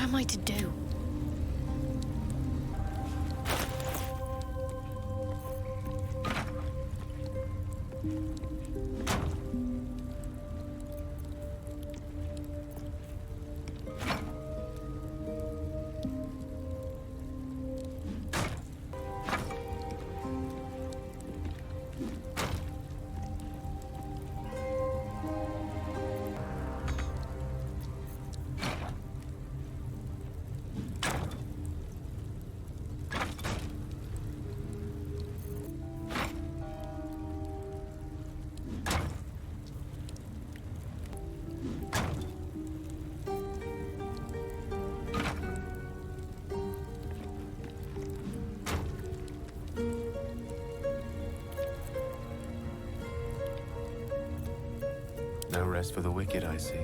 What am I to do? No rest for the wicked, I see.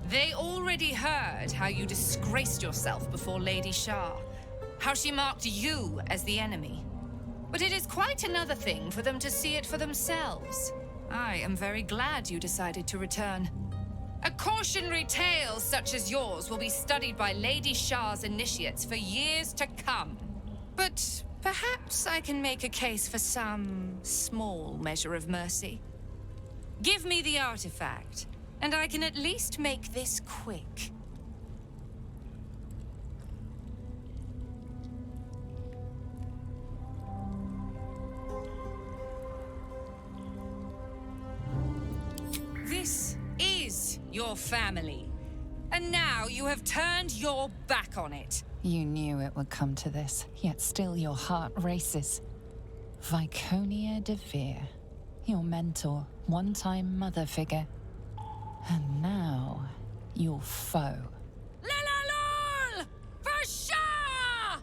They already heard how you disgraced yourself before Lady Shah, how she marked you as the enemy. But it is quite another thing for them to see it for themselves. I am very glad you decided to return. A cautionary tale such as yours will be studied by Lady Shah's initiates for years to come. But perhaps I can make a case for some small measure of mercy. Give me the artifact, and I can at least make this quick. This is your family, and now you have turned your back on it. You knew it would come to this, yet still your heart races. Viconia de Veer, your mentor, one-time mother figure. And now, your foe. Lelalul! For Shah!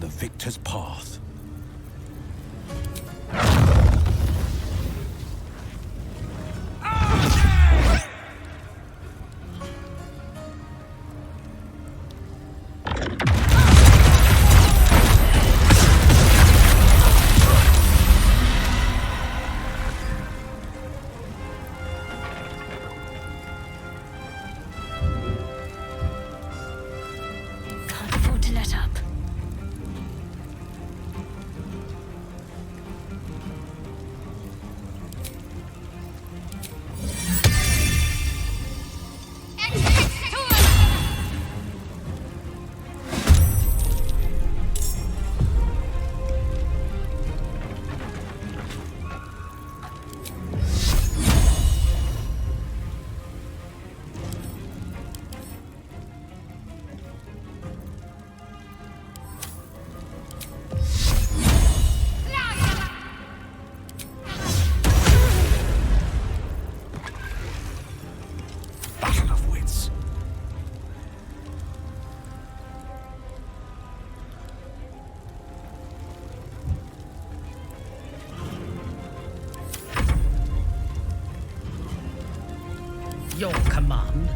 the victor's path. Can't afford to let up. Battle of wits. Your command.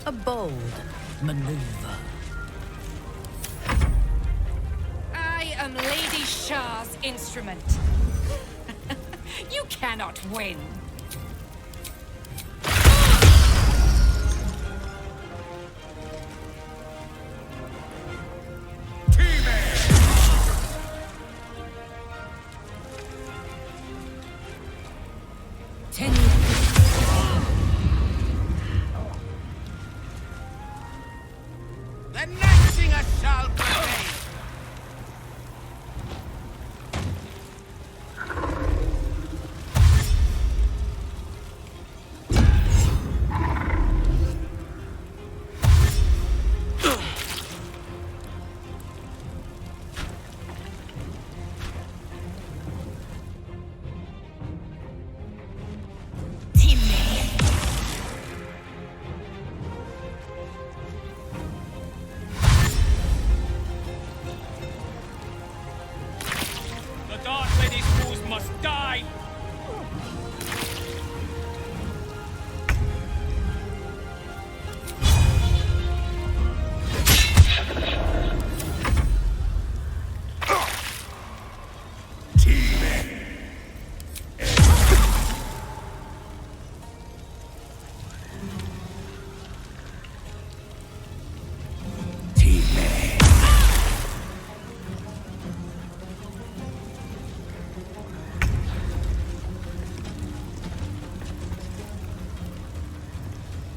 A bold maneuver. I am Lady Shah's instrument. You cannot win. The night singer shall prevail. The Dark Lady's fools must die!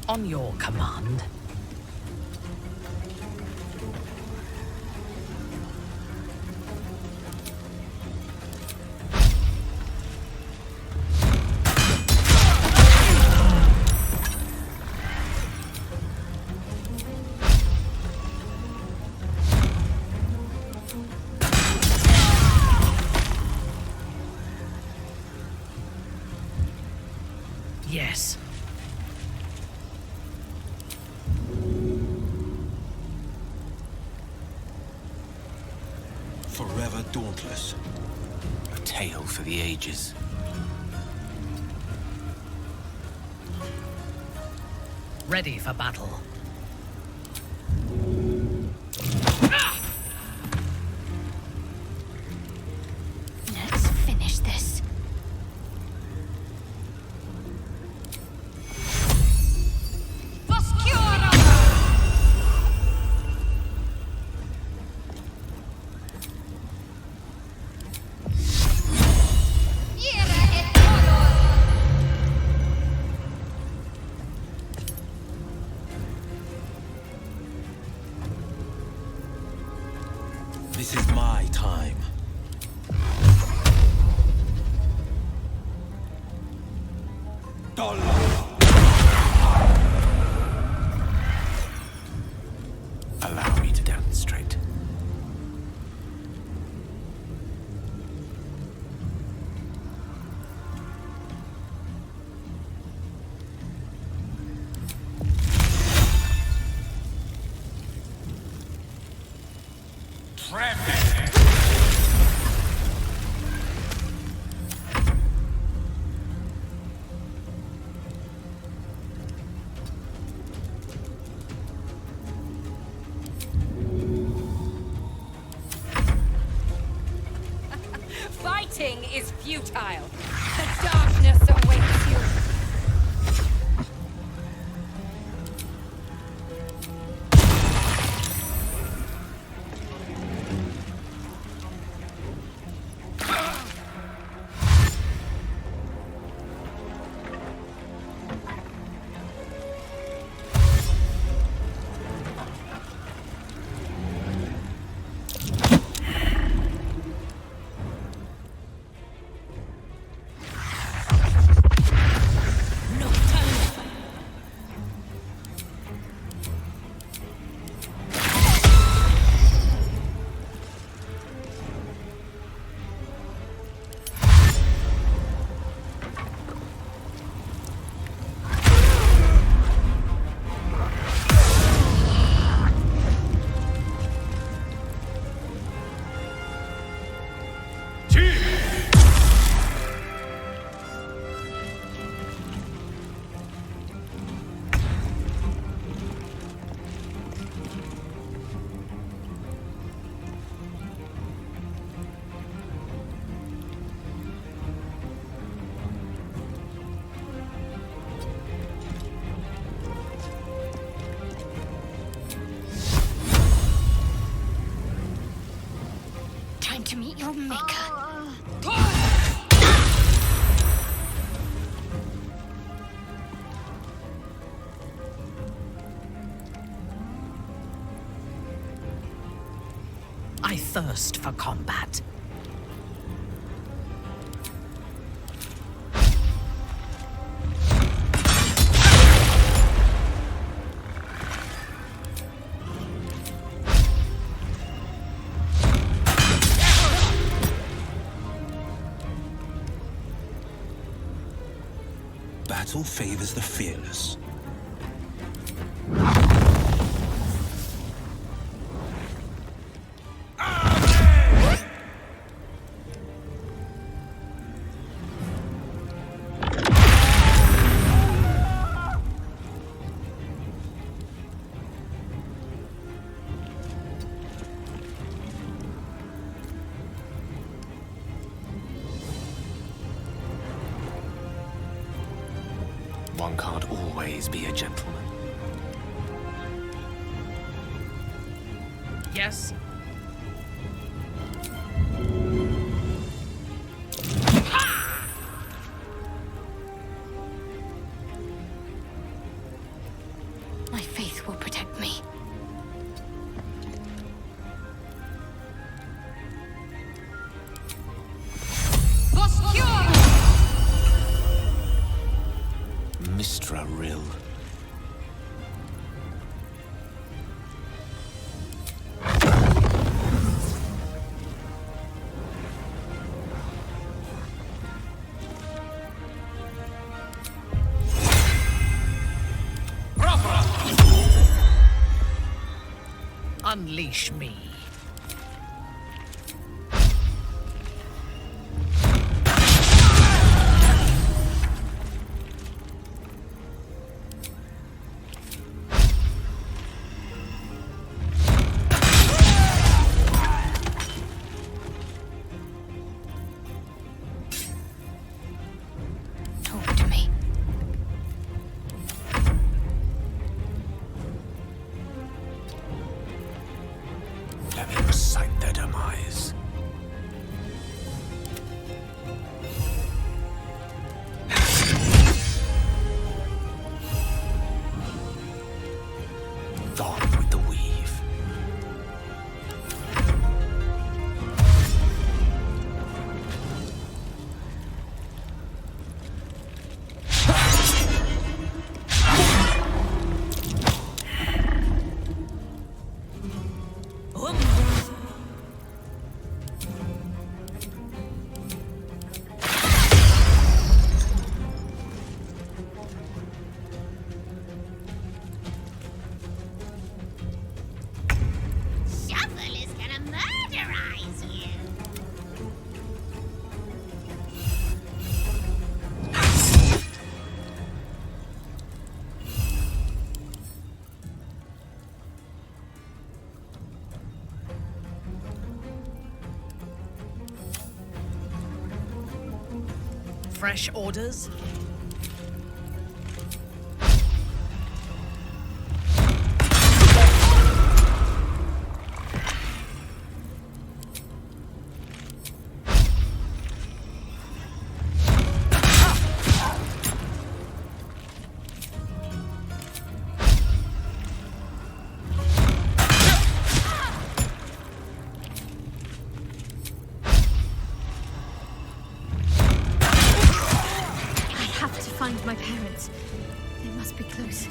On your command. Yes. Forever dauntless. A tale for the ages. Ready for battle. Let's finish this. Allow me to demonstrate. Fighting is futile. The darkness awaits you. Time to meet your maker. I thirst for combat. Battle favors the fearless. One can't always be a gentleman. Yes? My faith will protect me. Mistra Rill. Unleash me. Talk to me. fresh orders? I have to find my parents. They must be close.